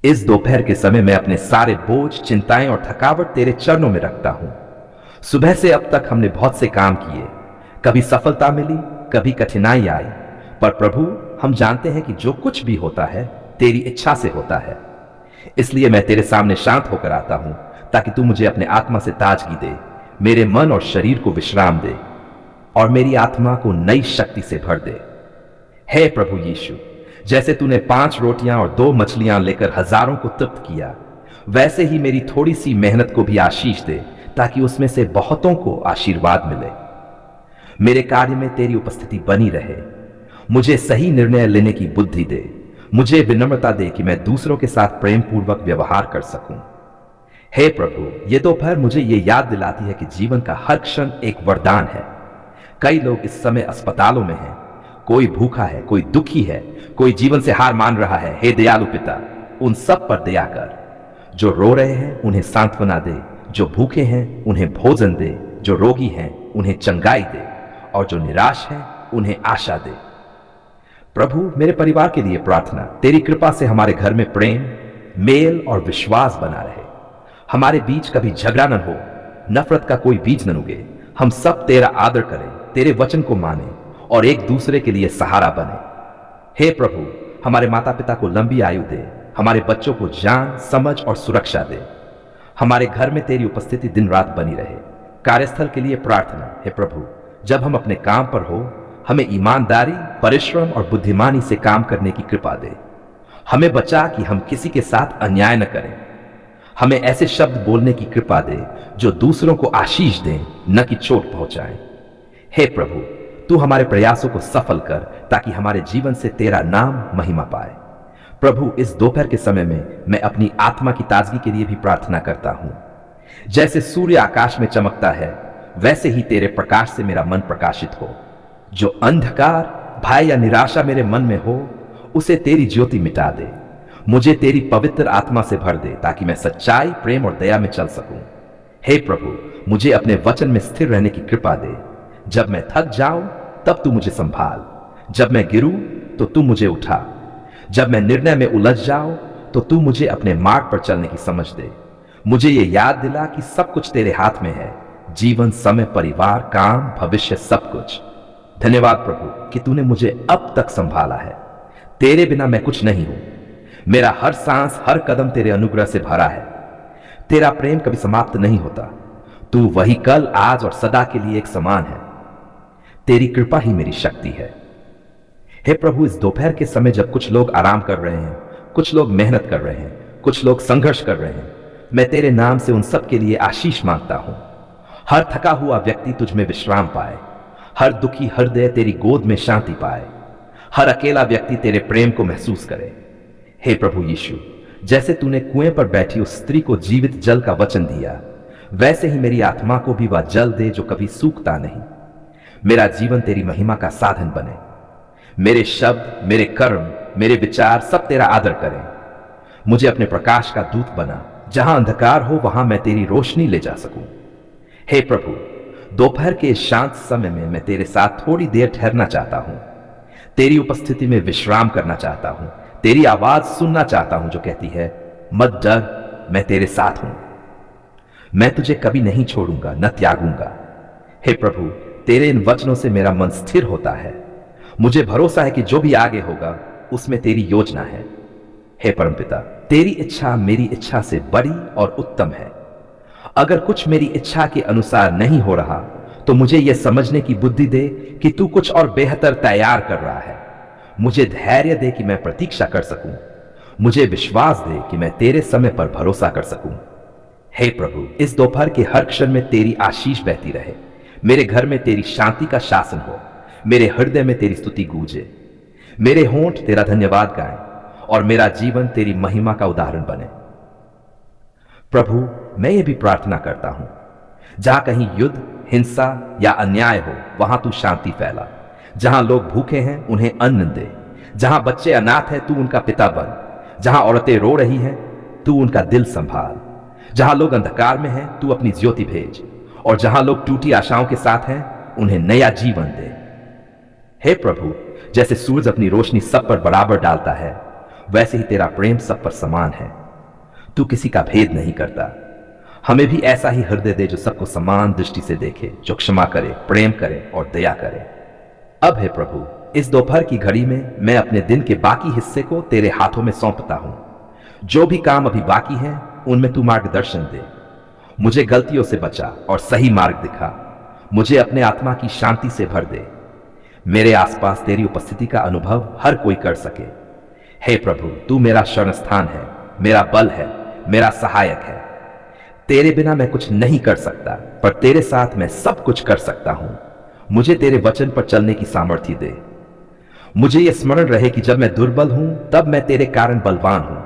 इस दोपहर के समय मैं अपने सारे बोझ, चिंताएं और थकावट तेरे चरणों में रखता हूं। सुबह से अब तक हमने बहुत से काम किए, कभी सफलता मिली, कभी कठिनाई आई, पर प्रभु, हम जानते हैं कि जो कुछ भी होता है तेरी इच्छा से होता है। इसलिए मैं तेरे सामने शांत होकर आता हूं, ताकि तू मुझे अपने आत्मा से ताजगी दे, मेरे मन और शरीर को विश्राम दे और मेरी आत्मा को नई शक्ति से भर दे। हे प्रभु यीशु, जैसे तूने 5 रोटियां और 2 मछलियां लेकर हजारों को तृप्त किया, वैसे ही मेरी थोड़ी सी मेहनत को भी आशीष दे, ताकि उसमें से बहुतों को आशीर्वाद मिले। मेरे कार्य में तेरी उपस्थिति बनी रहे। मुझे सही निर्णय लेने की बुद्धि दे। मुझे विनम्रता दे कि मैं दूसरों के साथ प्रेम पूर्वक व्यवहार कर सकूं। हे प्रभु, ये दोपहर मुझे ये याद दिलाती है कि जीवन का हर क्षण एक वरदान है। कई लोग इस समय अस्पतालों में हैं, कोई भूखा है, कोई दुखी है, कोई जीवन से हार मान रहा है। हे दयालु पिता, उन सब पर दया कर। जो रो रहे हैं उन्हें सांत्वना दे, जो भूखे हैं उन्हें भोजन दे, जो रोगी हैं उन्हें चंगाई दे, और जो निराश हैं उन्हें आशा दे। प्रभु, मेरे परिवार के लिए प्रार्थना, तेरी कृपा से हमारे घर में प्रेम, मेल और विश्वास बना रहे। हमारे बीच कभी झगड़ा न हो, नफरत का कोई बीज न उगे। हम सब तेरा आदर करें, तेरे वचन को माने और एक दूसरे के लिए सहारा बने। हे प्रभु, हमारे माता पिता को लंबी आयु दे, हमारे बच्चों को जान, समझ और सुरक्षा दे। हमारे घर में तेरी उपस्थिति दिन रात बनी रहे। कार्यस्थल के लिए प्रार्थना, हे प्रभु, जब हम अपने काम पर हो, हमें ईमानदारी, परिश्रम और बुद्धिमानी से काम करने की कृपा दे। हमें बचा कि हम किसी के साथ अन्याय न करें। हमें ऐसे शब्द बोलने की कृपा दे जो दूसरों को आशीष दें, न कि चोट पहुंचाएं। हे प्रभु, तू हमारे प्रयासों को सफल कर, ताकि हमारे जीवन से तेरा नाम महिमा पाए। प्रभु, इस दोपहर के समय में मैं अपनी आत्मा की ताजगी के लिए भी प्रार्थना करता हूं। जैसे सूर्य आकाश में चमकता है, वैसे ही तेरे प्रकाश से मेरा मन प्रकाशित हो। जो अंधकार, भय या निराशा मेरे मन में हो, उसे तेरी ज्योति मिटा दे। मुझे तेरी पवित्र आत्मा से भर दे, ताकि मैं सच्चाई, प्रेम और दया में चल सकूं। हे प्रभु, मुझे अपने वचन में स्थिर रहने की कृपा दे। जब मैं थक जाऊं, तब तू मुझे संभाल। जब मैं गिरूं, तो तू मुझे उठा। जब मैं निर्णय में उलझ जाऊं, तो तू मुझे अपने मार्ग पर चलने की समझ दे। मुझे ये याद दिला कि सब कुछ तेरे हाथ में है, जीवन, समय, परिवार, काम, भविष्य, सब कुछ। धन्यवाद प्रभु कि तूने मुझे अब तक संभाला है। तेरे बिना मैं कुछ नहीं हूं। मेरा हर सांस, हर कदम तेरे अनुग्रह से भरा है। तेरा प्रेम कभी समाप्त नहीं होता। तू वही कल, आज और सदा के लिए एक समान है। तेरी कृपा ही मेरी शक्ति है। हे प्रभु, इस दोपहर के समय जब कुछ लोग आराम कर रहे हैं, कुछ लोग मेहनत कर रहे हैं, कुछ लोग संघर्ष कर रहे हैं, मैं तेरे नाम से उन सब के लिए आशीष मांगता हूं। हर थका हुआ व्यक्ति तुझ में विश्राम पाए। हर दुखी हृदय तेरी गोद में शांति पाए। हर अकेला व्यक्ति तेरे प्रेम को महसूस करे। हे प्रभु यीशु, जैसे तूने कुएं पर बैठी उस स्त्री को जीवित जल का वचन दिया, वैसे ही मेरी आत्मा को भी वह जल दे जो कभी सूखता नहीं। मेरा जीवन तेरी महिमा का साधन बने। मेरे शब्द, मेरे कर्म, मेरे विचार सब तेरा आदर करें। मुझे अपने प्रकाश का दूत बना। जहां अंधकार हो, वहां मैं तेरी रोशनी ले जा सकूं। हे प्रभु, दोपहर के इस शांत समय में मैं तेरे साथ थोड़ी देर ठहरना चाहता हूं। तेरी उपस्थिति में विश्राम करना चाहता हूं। तेरी आवाज सुनना चाहता हूं जो कहती है, मत डर, मैं तेरे साथ हूं। मैं तुझे कभी नहीं छोड़ूंगा, न त्यागूंगा। हे प्रभु, तेरे इन वचनों से मेरा मन स्थिर होता है। मुझे भरोसा है कि जो भी आगे होगा, उसमें तेरी योजना है। हे परमपिता, तेरी इच्छा मेरी इच्छा से बड़ी और उत्तम है। अगर कुछ मेरी इच्छा के अनुसार नहीं हो रहा, तो मुझे यह समझने की बुद्धि दे कि तू कुछ और बेहतर तैयार कर रहा है। मुझे धैर्य दे कि मैं प्रतीक्षा कर सकूं। मुझे विश्वास दे कि मैं तेरे समय पर भरोसा कर सकूं। हे प्रभु, इस दोपहर के हर क्षण में तेरी आशीष बहती रहे। मेरे घर में तेरी शांति का शासन हो। मेरे हृदय में तेरी स्तुति गूंजे। मेरे होंठ तेरा धन्यवाद गाएं और मेरा जीवन तेरी महिमा का उदाहरण बने। प्रभु, मैं ये भी प्रार्थना करता हूं, जहां कहीं युद्ध, हिंसा या अन्याय हो, वहां तू शांति फैला। जहां लोग भूखे हैं, उन्हें अन्न दे। जहां बच्चे अनाथ हैं, तू उनका पिता बन। जहां औरतें रो रही हैं, तू उनका दिल संभाल। जहां लोग अंधकार में हैं, तू अपनी ज्योति भेज। और जहां लोग टूटी आशाओं के साथ हैं, उन्हें नया जीवन दे। हे प्रभु, जैसे सूरज अपनी रोशनी सब पर बराबर डालता है, वैसे ही तेरा प्रेम सब पर समान है। तू किसी का भेद नहीं करता। हमें भी ऐसा ही हृदय दे जो सबको समान दृष्टि से देखे, जो क्षमा करे, प्रेम करे और दया करे। अब हे प्रभु, इस दोपहर की घड़ी में मैं अपने दिन के बाकी हिस्से को तेरे हाथों में सौंपता हूं। जो भी काम अभी बाकी हैं, उनमें तू मार्गदर्शन दे। मुझे गलतियों से बचा और सही मार्ग दिखा। मुझे अपने आत्मा की शांति से भर दे। मेरे आसपास तेरी उपस्थिति का अनुभव हर कोई कर सके। हे प्रभु, तू मेरा शरण स्थान है, मेरा बल है, मेरा सहायक है। तेरे बिना मैं कुछ नहीं कर सकता, पर तेरे साथ मैं सब कुछ कर सकता हूं। मुझे तेरे वचन पर चलने की सामर्थ्य दे। मुझे यह स्मरण रहे कि जब मैं दुर्बल हूं, तब मैं तेरे कारण बलवान हूं।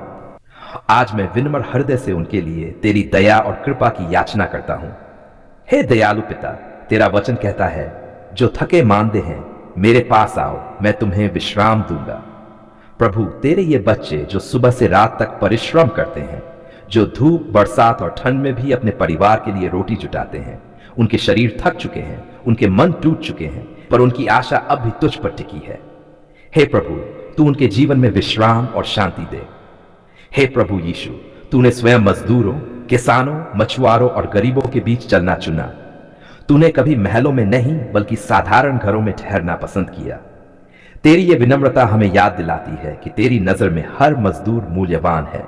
आज मैं विनम्र हृदय से उनके लिए तेरी दया और कृपा की याचना करता हूं। हे दयालु पिता, तेरा वचन कहता है, जो थके मांदे हैं मेरे पास आओ, मैं तुम्हें विश्राम दूंगा। प्रभु, तेरे ये बच्चे जो सुबह से रात तक परिश्रम करते हैं, जो धूप, बरसात और ठंड में भी अपने परिवार के लिए रोटी जुटाते हैं, उनके शरीर थक चुके हैं, उनके मन टूट चुके हैं, पर उनकी आशा अब भी तुझ पर टिकी है। हे प्रभु, तू उनके जीवन में विश्राम और शांति दे। हे प्रभु यीशु, तूने स्वयं मजदूरों, किसानों, मछुआरों और गरीबों के बीच चलना चुना। तूने कभी महलों में नहीं, बल्कि साधारण घरों में ठहरना पसंद किया। तेरी ये विनम्रता हमें याद दिलाती है कि तेरी नजर में हर मजदूर मूल्यवान है।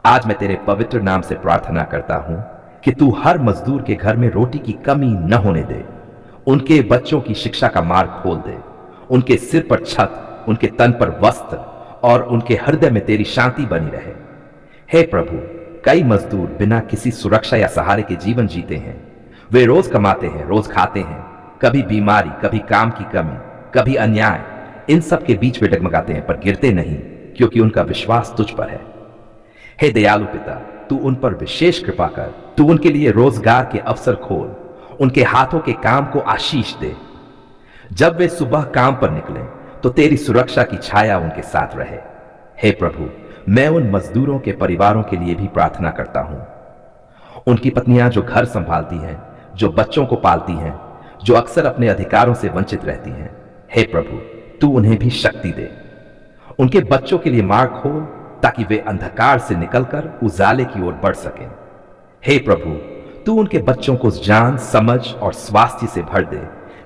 आज मैं तेरे पवित्र नाम से प्रार्थना करता हूं कि तू हर मजदूर के घर में रोटी की कमी न होने दे। उनके बच्चों की शिक्षा का मार्ग खोल दे। उनके सिर पर छत, उनके तन पर वस्त्र और उनके हृदय में तेरी शांति बनी रहे। हे प्रभु, कई मजदूर बिना किसी सुरक्षा या सहारे के जीवन जीते हैं। वे रोज कमाते हैं, रोज खाते हैं। कभी बीमारी, कभी काम की कमी, कभी अन्याय, इन सब के बीच वे डगमगाते हैं, पर गिरते नहीं, क्योंकि उनका विश्वास तुझ पर है। हे दयालु पिता, तू उन पर विशेष कृपा कर। तू उनके लिए रोजगार के अवसर खोल। उनके हाथों के काम को आशीष दे। जब वे सुबह काम पर निकलें, तो तेरी सुरक्षा की छाया उनके साथ रहे। हे प्रभु, मैं उन मजदूरों के परिवारों के लिए भी प्रार्थना करता हूं। उनकी पत्नियां जो घर संभालती हैं, जो बच्चों को पालती हैं, जो अक्सर अपने अधिकारों से वंचित रहती हैं। हे प्रभु, तू उन्हें भी शक्ति दे। उनके बच्चों के लिए मार्ग खोल, ताकि वे अंधकार से निकलकर उजाले की ओर बढ़ सकें। हे प्रभु, तू उनके बच्चों को ज्ञान, समझ और स्वास्थ्य से भर दे,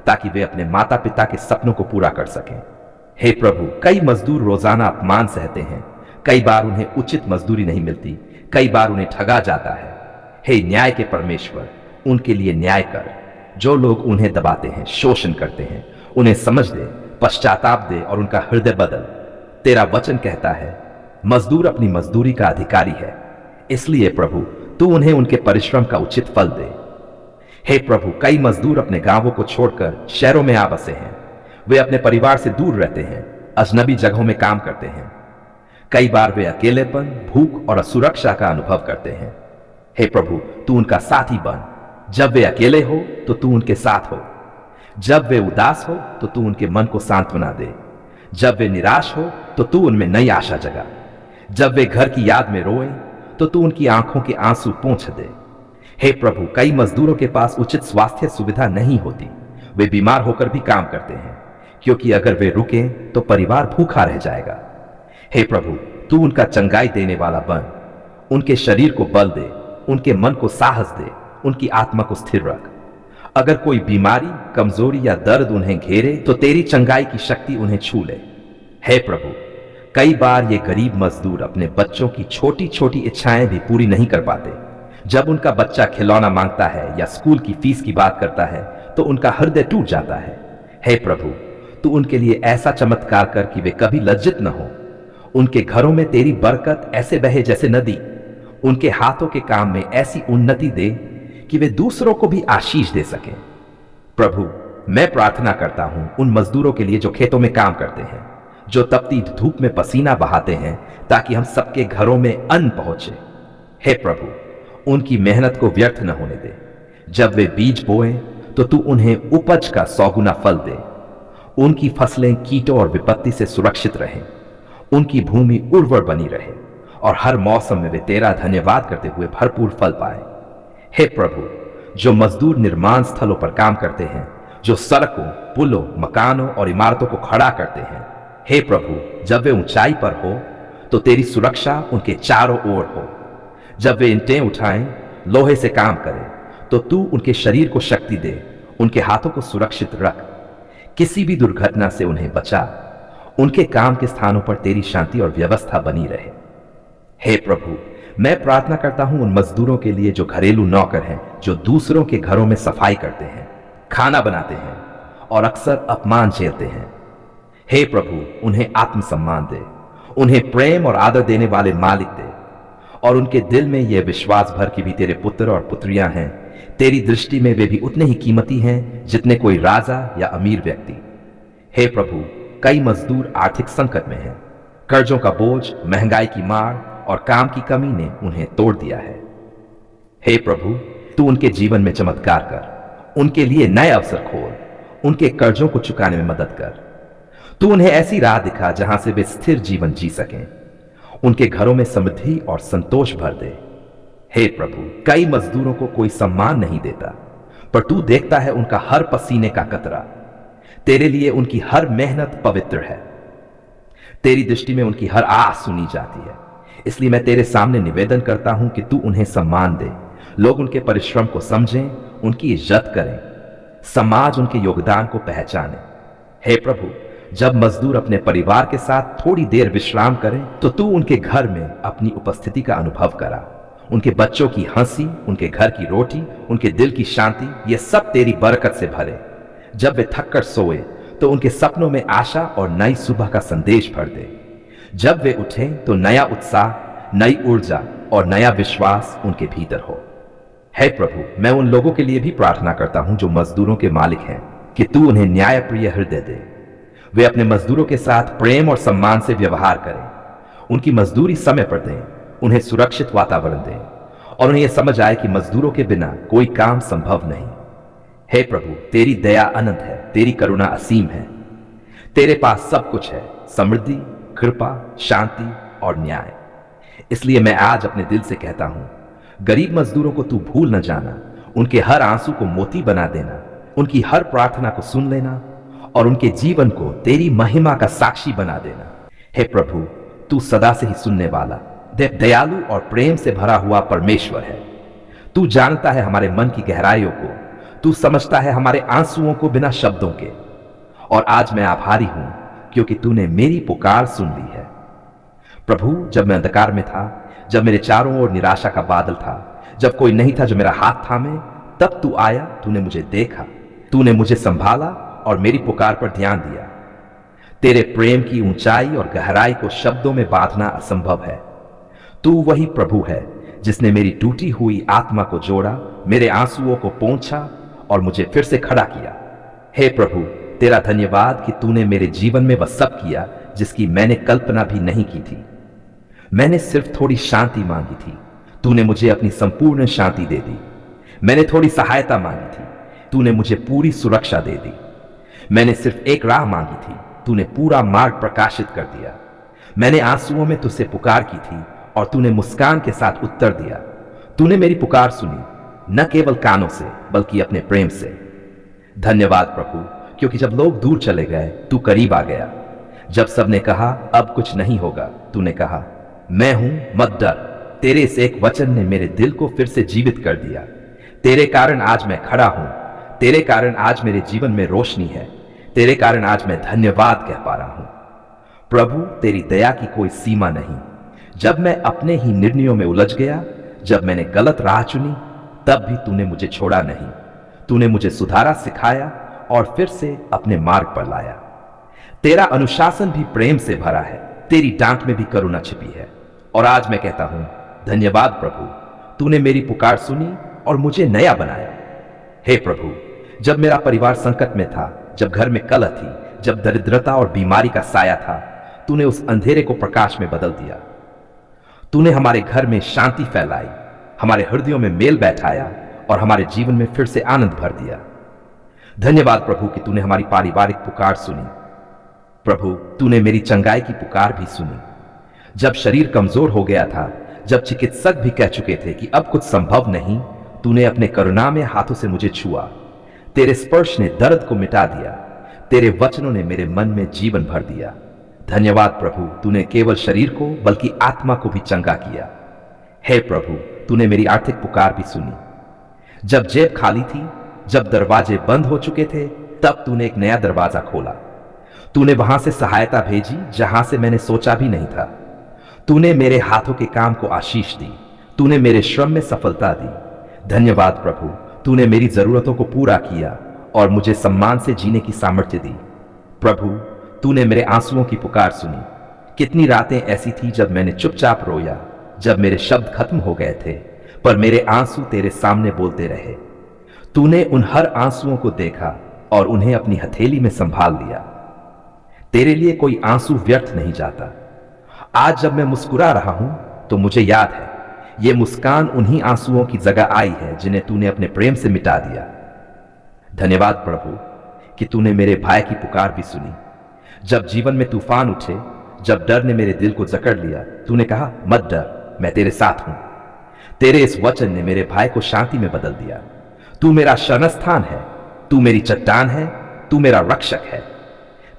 ताकि वे अपने माता पिता के सपनों को पूरा कर सकें। हे प्रभु, कई मजदूर रोजाना अपमान सहते हैं। कई बार उन्हें उचित मजदूरी नहीं मिलती, कई बार उन्हें ठगा जाता है। हे न्याय के परमेश्वर, उनके लिए न्याय कर। जो लोग उन्हें दबाते हैं, शोषण करते हैं, उन्हें समझ दे, पश्चाताप दे और उनका हृदय बदल। तेरा वचन कहता है, मजदूर अपनी मजदूरी का अधिकारी है। इसलिए प्रभु, तू उन्हें उनके परिश्रम का उचित फल दे। हे प्रभु, कई मजदूर अपने गांवों को छोड़कर शहरों में आ बसे हैं। वे अपने परिवार से दूर रहते हैं, अजनबी जगहों में काम करते हैं। कई बार वे अकेलेपन, भूख और असुरक्षा का अनुभव करते हैं। हे प्रभु, तू उनका साथी बन। जब वे अकेले हो तो तू उनके साथ हो। जब वे उदास हो तो तू उनके मन को सांत्वना दे। जब वे निराश हो तो तू उनमें नई आशा जगा। जब वे घर की याद में रोए तो तू उनकी आंखों के आंसू पोंछ दे। हे प्रभु, कई मजदूरों के पास उचित स्वास्थ्य सुविधा नहीं होती। वे बीमार होकर भी काम करते हैं, क्योंकि अगर वे रुकें तो परिवार भूखा रह जाएगा। हे प्रभु, तू उनका चंगाई देने वाला बन। उनके शरीर को बल दे, उनके मन को साहस दे, उनकी आत्मा को स्थिर रख। अगर कोई बीमारी, कमजोरी या दर्द उन्हें घेरे तो तेरी चंगाई की शक्ति उन्हें छू ले। हे प्रभु, कई बार ये गरीब मजदूर अपने बच्चों की छोटी छोटी इच्छाएं भी पूरी नहीं कर पाते। जब उनका बच्चा खिलौना मांगता है या स्कूल की फीस की बात करता है तो उनका हृदय टूट जाता है। हे प्रभु, तू उनके लिए ऐसा चमत्कार कर कि वे कभी लज्जित न हो। उनके घरों में तेरी बरकत ऐसे बहे जैसे नदी। उनके हाथों के काम में ऐसी उन्नति दे कि वे दूसरों को भी आशीष दे सकें। प्रभु, मैं प्रार्थना करता हूं उन मजदूरों के लिए जो खेतों में काम करते हैं, जो तपती धूप में पसीना बहाते हैं, ताकि हम सबके घरों में अन्न पहुंचे। हे प्रभु, उनकी मेहनत को व्यर्थ न होने दे। जब वे बीज बोएं तो तू उन्हें उपज का 100 गुना फल दे। उनकी फसलें कीटों और विपत्ति से सुरक्षित रहें। उनकी भूमि उर्वर बनी रहे और हर मौसम में वे तेरा धन्यवाद करते हुए भरपूर फल पाए। हे प्रभु, जो मजदूर निर्माण स्थलों पर काम करते हैं, जो सड़कों, पुलों, मकानों और इमारतों को खड़ा करते हैं, हे प्रभु, जब वे ऊंचाई पर हो तो तेरी सुरक्षा उनके चारों ओर हो। जब वे ईंटें उठाएं, लोहे से काम करें, तो तू उनके शरीर को शक्ति दे, उनके हाथों को सुरक्षित रख, किसी भी दुर्घटना से उन्हें बचा। उनके काम के स्थानों पर तेरी शांति और व्यवस्था बनी रहे। हे प्रभु, मैं प्रार्थना करता हूं उन मजदूरों के लिए जो घरेलू नौकर हैं, जो दूसरों के घरों में सफाई करते हैं, खाना बनाते हैं और अक्सर अपमान झेलते हैं। हे प्रभु, उन्हें आत्मसम्मान दे, उन्हें प्रेम और आदर देने वाले मालिक दे, और उनके दिल में यह विश्वास भर कि भी तेरे पुत्र और पुत्रियां हैं, तेरी दृष्टि में वे भी उतने ही कीमती हैं जितने कोई राजा या अमीर व्यक्ति। हे प्रभु, कई मजदूर आर्थिक संकट में हैं। कर्जों का बोझ, महंगाई की मार और काम की कमी ने उन्हें तोड़ दिया है। हे प्रभु, तू उनके जीवन में चमत्कार कर, उनके लिए नए अवसर खोल, उनके कर्जों को चुकाने में मदद कर। तू उन्हें ऐसी राह दिखा जहां से वे स्थिर जीवन जी सकें, उनके घरों में समृद्धि और संतोष भर दे। हे प्रभु, कई मजदूरों को कोई सम्मान नहीं देता, पर तू देखता है उनका हर पसीने का कतरा। तेरे लिए उनकी हर मेहनत पवित्र है, तेरी दृष्टि में उनकी हर आस सुनी जाती है। इसलिए मैं तेरे सामने निवेदन करता हूं कि तू उन्हें सम्मान दे, लोग उनके परिश्रम को समझें, उनकी इज्जत करें, समाज उनके योगदान को पहचाने। हे प्रभु, जब मजदूर अपने परिवार के साथ थोड़ी देर विश्राम करें, तो तू उनके घर में अपनी उपस्थिति का अनुभव करा। उनके बच्चों की हंसी, उनके घर की रोटी, उनके दिल की शांति, ये सब तेरी बरकत से भरे। जब वे थक कर सोए, तो उनके सपनों में आशा और नई सुबह का संदेश भर दे। जब वे उठें, तो नया उत्साह, नई ऊर्जा और नया विश्वास उनके भीतर हो। हे प्रभु, मैं उन लोगों के लिए भी प्रार्थना करता हूं जो मजदूरों के मालिक हैं, कि तू उन्हें न्यायप्रिय हृदय दे। वे अपने मजदूरों के साथ प्रेम और सम्मान से व्यवहार करें, उनकी मजदूरी समय पर दें, उन्हें सुरक्षित वातावरण दें, और उन्हें यह समझ आए कि मजदूरों के बिना कोई काम संभव नहीं। हे प्रभु, तेरी दया अनंत है, तेरी करुणा असीम है। तेरे पास सब कुछ है, समृद्धि, कृपा, शांति और न्याय। इसलिए मैं आज अपने दिल से कहता हूं, गरीब मजदूरों को तू भूल न जाना, उनके हर आंसू को मोती बना देना, उनकी हर प्रार्थना को सुन लेना और उनके जीवन को तेरी महिमा का साक्षी बना देना। हे प्रभु, तू सदा से ही सुनने वाला, दयालु और प्रेम से भरा हुआ परमेश्वर है। तू जानता है हमारे मन की गहराइयों को, तू समझता है हमारे आंसुओं को बिना शब्दों के। और आज मैं आभारी हूं क्योंकि तूने मेरी पुकार सुन ली है। प्रभु, जब मैं अंधकार में था, जब मेरे चारों ओर निराशा का बादल था, जब कोई नहीं था जो मेरा हाथ थामे, तब तू आया, तूने मुझे देखा, तूने मुझे संभाला और मेरी पुकार पर ध्यान दिया। तेरे प्रेम की ऊंचाई और गहराई को शब्दों में बांधना असंभव है। तू वही प्रभु है जिसने मेरी टूटी हुई आत्मा को जोड़ा, मेरे आंसुओं को पोंछा और मुझे फिर से खड़ा किया। हे प्रभु, तेरा धन्यवाद कि तूने मेरे जीवन में वह सब किया जिसकी मैंने कल्पना भी नहीं की थी। मैंने सिर्फ थोड़ी शांति मांगी थी, तूने मुझे अपनी संपूर्ण शांति दे दी। मैंने थोड़ी सहायता मांगी थी, तूने मुझे पूरी सुरक्षा दे दी। मैंने सिर्फ एक राह मांगी थी, तूने पूरा मार्ग प्रकाशित कर दिया। मैंने आंसुओं में तुझसे पुकार की थी और तूने मुस्कान के साथ उत्तर दिया। तूने मेरी पुकार सुनी, न केवल कानों से बल्कि अपने प्रेम से। धन्यवाद प्रभु, क्योंकि जब लोग दूर चले गए, तू करीब आ गया। जब सबने कहा अब कुछ नहीं होगा, तूने कहा मैं हूं, मत डर। तेरे इस एक वचन ने मेरे दिल को फिर से जीवित कर दिया। तेरे कारण आज मैं खड़ा हूं, तेरे कारण आज मेरे जीवन में रोशनी है, तेरे कारण आज मैं धन्यवाद कह पा रहा हूं। प्रभु, तेरी दया की कोई सीमा नहीं। जब मैं अपने ही निर्णयों में उलझ गया, जब मैंने गलत राह चुनी, तब भी तूने मुझे छोड़ा नहीं। तूने मुझे सुधारा, सिखाया और फिर से अपने मार्ग पर लाया। तेरा अनुशासन भी प्रेम से भरा है, तेरी डांट में भी करुणा छिपी है। और आज मैं कहता हूं, धन्यवाद प्रभु, तूने मेरी पुकार सुनी और मुझे नया बनाया। हे प्रभु, जब मेरा परिवार संकट में था, जब घर में कलह थी, जब दरिद्रता और बीमारी का साया था, तूने उस अंधेरे को प्रकाश में बदल दिया। तूने हमारे घर में शांति फैलाई, हमारे हृदयों में मेल बैठाया और हमारे जीवन में फिर से आनंद भर दिया। धन्यवाद प्रभु कि तूने हमारी पारिवारिक पुकार सुनी। प्रभु, तूने मेरी चंगाई की पुकार भी सुनी। जब शरीर कमजोर हो गया था, जब चिकित्सक भी कह चुके थे कि अब कुछ संभव नहीं, तूने अपने करुणा में हाथों से मुझे छुआ। तेरे स्पर्श ने दर्द को मिटा दिया, तेरे वचनों ने मेरे मन में जीवन भर दिया। धन्यवाद प्रभु, तूने केवल शरीर को बल्कि आत्मा को भी चंगा किया। हे प्रभु, तूने मेरी आर्थिक पुकार भी सुनी। जब जेब खाली थी, जब दरवाजे बंद हो चुके थे, तब तूने एक नया दरवाजा खोला। तूने वहां से सहायता भेजी जहां से मैंने सोचा भी नहीं था। तूने मेरे हाथों के काम को आशीष दी। तूने मेरे श्रम में सफलता दी। धन्यवाद प्रभु, तूने मेरी जरूरतों को पूरा किया और मुझे सम्मान से जीने की सामर्थ्य दी। प्रभु, तूने मेरे आंसुओं की पुकार सुनी। कितनी रातें ऐसी थी जब मैंने चुपचाप रोया, जब मेरे शब्द खत्म हो गए थे, पर मेरे आंसू तेरे सामने बोलते रहे। तूने उन हर आंसुओं को देखा और उन्हें अपनी हथेली में संभाल लिया। तेरे लिए कोई आंसू व्यर्थ नहीं जाता। आज जब मैं मुस्कुरा रहा हूं तो मुझे याद है, ये मुस्कान उन्हीं आंसुओं की जगह आई है जिन्हें तूने अपने प्रेम से मिटा दिया। धन्यवाद प्रभु कि तूने मेरे भाई की पुकार भी सुनी। जब जीवन में तूफान उठे, जब डर ने मेरे दिल को जकड़ लिया, तूने कहा, मत डर, मैं तेरे साथ हूं। तेरे इस वचन ने मेरे भाई को शांति में बदल दिया। तू मेरा शरणस्थान है, तू मेरी चट्टान है, तू मेरा रक्षक है।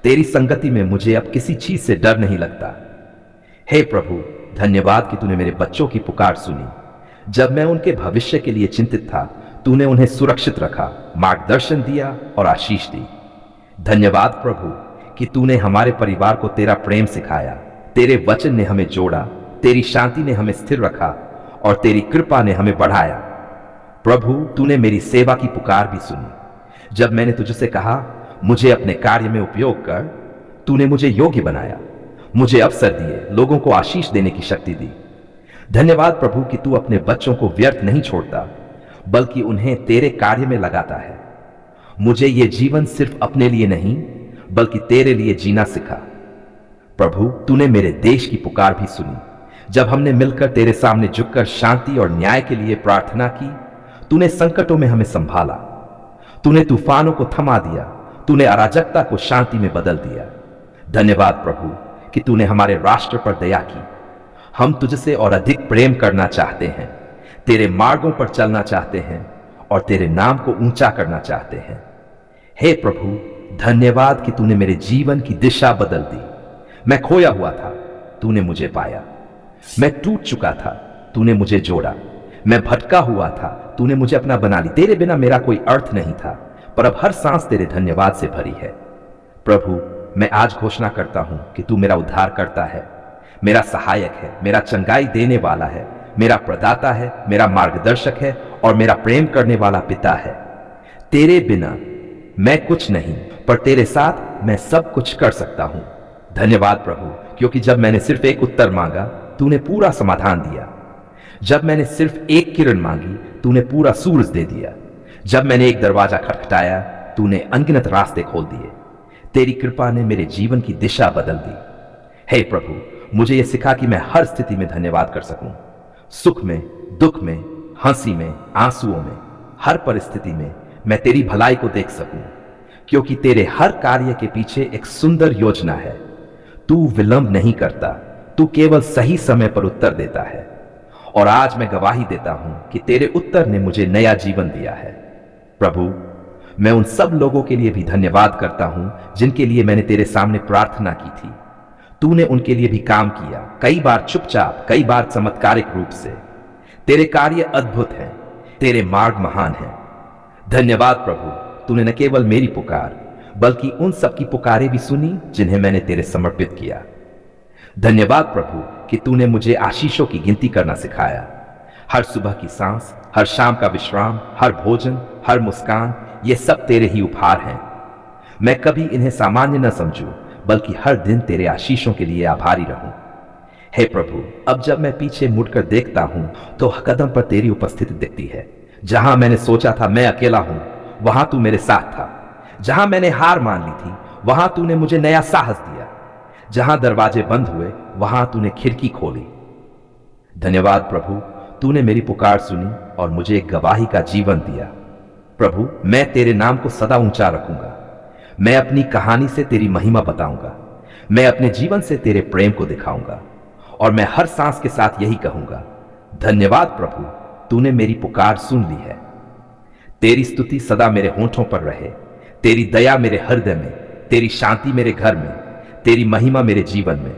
तेरी संगति में मुझे अब किसी चीज से डर नहीं लगता। हे प्रभु, धन्यवाद कि तूने मेरे बच्चों की पुकार सुनी। जब मैं उनके भविष्य के लिए चिंतित था, तूने उन्हें सुरक्षित रखा, मार्गदर्शन दिया और आशीष दी। धन्यवाद प्रभु कि तूने हमारे परिवार को तेरा प्रेम सिखाया। तेरे वचन ने हमें जोड़ा, तेरी शांति ने हमें स्थिर रखा और तेरी कृपा ने हमें बढ़ाया। प्रभु, तूने मेरी सेवा की पुकार भी सुनी। जब मैंने तुझसे कहा, मुझे अपने कार्य में उपयोग कर, तूने मुझे योग्य बनाया, मुझे अवसर दिए, लोगों को आशीष देने की शक्ति दी। धन्यवाद प्रभु कि तू अपने बच्चों को व्यर्थ नहीं छोड़ता, बल्कि उन्हें तेरे कार्य में लगाता है। मुझे ये जीवन सिर्फ अपने लिए नहीं, बल्कि तेरे लिए जीना सिखा। प्रभु, तूने मेरे देश की पुकार भी सुनी। जब हमने मिलकर तेरे सामने झुककर शांति और न्याय के लिए प्रार्थना की, तूने संकटों में हमें संभाला। तूने तूफानों को थमा दिया, तूने अराजकता को शांति में बदल दिया। धन्यवाद प्रभु कि तूने हमारे राष्ट्र पर दया की। हम तुझसे और अधिक प्रेम करना चाहते हैं, तेरे मार्गों पर चलना चाहते हैं और तेरे नाम को ऊंचा करना चाहते हैं। हे प्रभु, धन्यवाद कि तूने मेरे जीवन की दिशा बदल दी। मैं खोया हुआ था, तूने मुझे पाया। मैं टूट चुका था, तूने मुझे जोड़ा। मैं भटका हुआ था, तूने मुझे अपना बना ली। तेरे बिना मेरा कोई अर्थ नहीं था, पर अब हर सांस तेरे धन्यवाद से भरी है। प्रभु, मैं आज घोषणा करता हूं कि तू मेरा उद्धार करता है, मेरा सहायक है, मेरा चंगाई देने वाला है, मेरा प्रदाता है, मेरा मार्गदर्शक है और मेरा प्रेम करने वाला पिता है। तेरे बिना मैं कुछ नहीं, पर तेरे साथ मैं सब कुछ कर सकता हूं। धन्यवाद प्रभु, क्योंकि जब मैंने सिर्फ एक उत्तर मांगा, तूने पूरा समाधान दिया। जब मैंने सिर्फ एक किरण मांगी, तूने पूरा सूरज दे दिया। जब मैंने एक दरवाजा खटखटाया, तूने अनगिनत रास्ते खोल दिए। तेरी कृपा ने मेरे जीवन की दिशा बदल दी। हे प्रभु, मुझे यह सिखा कि मैं हर स्थिति में धन्यवाद कर सकूं। सुख में, दुख में, हंसी में, आंसुओं में, हर परिस्थिति में मैं तेरी भलाई को देख सकूं, क्योंकि तेरे हर कार्य के पीछे एक सुंदर योजना है। तू विलंब नहीं करता, तू केवल सही समय पर उत्तर देता है। और आज मैं गवाही देता हूं कि तेरे उत्तर ने मुझे नया जीवन दिया है। प्रभु, मैं उन सब लोगों के लिए भी धन्यवाद करता हूं जिनके लिए मैंने तेरे सामने प्रार्थना की थी। तूने उनके लिए भी काम किया, कई बार चुपचाप, कई बार चमत्कारिक रूप से। तेरे कार्य अद्भुत हैं, तेरे मार्ग महान हैं। धन्यवाद प्रभु, तूने न केवल मेरी पुकार बल्कि उन सब की पुकारें भी सुनी जिन्हें मैंने तेरे समर्पित किया। धन्यवाद प्रभु कि तूने मुझे आशीषों की गिनती करना सिखाया। हर सुबह की सांस, हर शाम का विश्राम, हर भोजन, हर मुस्कान, ये सब तेरे ही उपहार हैं। मैं कभी इन्हें सामान्य न समझूं, बल्कि हर दिन तेरे आशीषों के लिए आभारी रहूं। हे प्रभु, अब जब मैं पीछे मुड़कर देखता हूं तो कदम पर तेरी उपस्थिति दिखती है। जहां मैंने सोचा था मैं अकेला हूं, वहां तू मेरे साथ था। जहां मैंने हार मान ली थी, वहां तूने मुझे नया साहस दिया। जहां दरवाजे बंद हुए, वहां तूने खिड़की खोली। धन्यवाद प्रभु, तूने मेरी पुकार सुनी और मुझे एक गवाही का जीवन दिया। प्रभु, मैं तेरे नाम को सदा ऊंचा रखूंगा। मैं अपनी कहानी से तेरी महिमा बताऊंगा। मैं अपने जीवन से तेरे प्रेम को दिखाऊंगा और मैं हर सांस के साथ यही कहूंगा, धन्यवाद प्रभु, तूने मेरी पुकार सुन ली है। तेरी स्तुति सदा मेरे होंठों पर रहे। तेरी दया मेरे हृदय में, तेरी शांति मेरे घर में, तेरी महिमा मेरे जीवन में।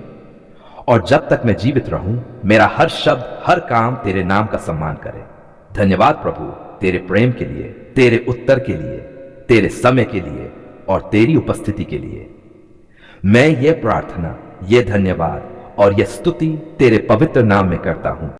और जब तक मैं जीवित रहूं, मेरा हर शब्द, हर काम तेरे नाम का सम्मान करे। धन्यवाद प्रभु, तेरे प्रेम के लिए, तेरे उत्तर के लिए, तेरे समय के लिए और तेरी उपस्थिति के लिए। मैं ये प्रार्थना, ये धन्यवाद और ये स्तुति तेरे पवित्र नाम में करता हूं।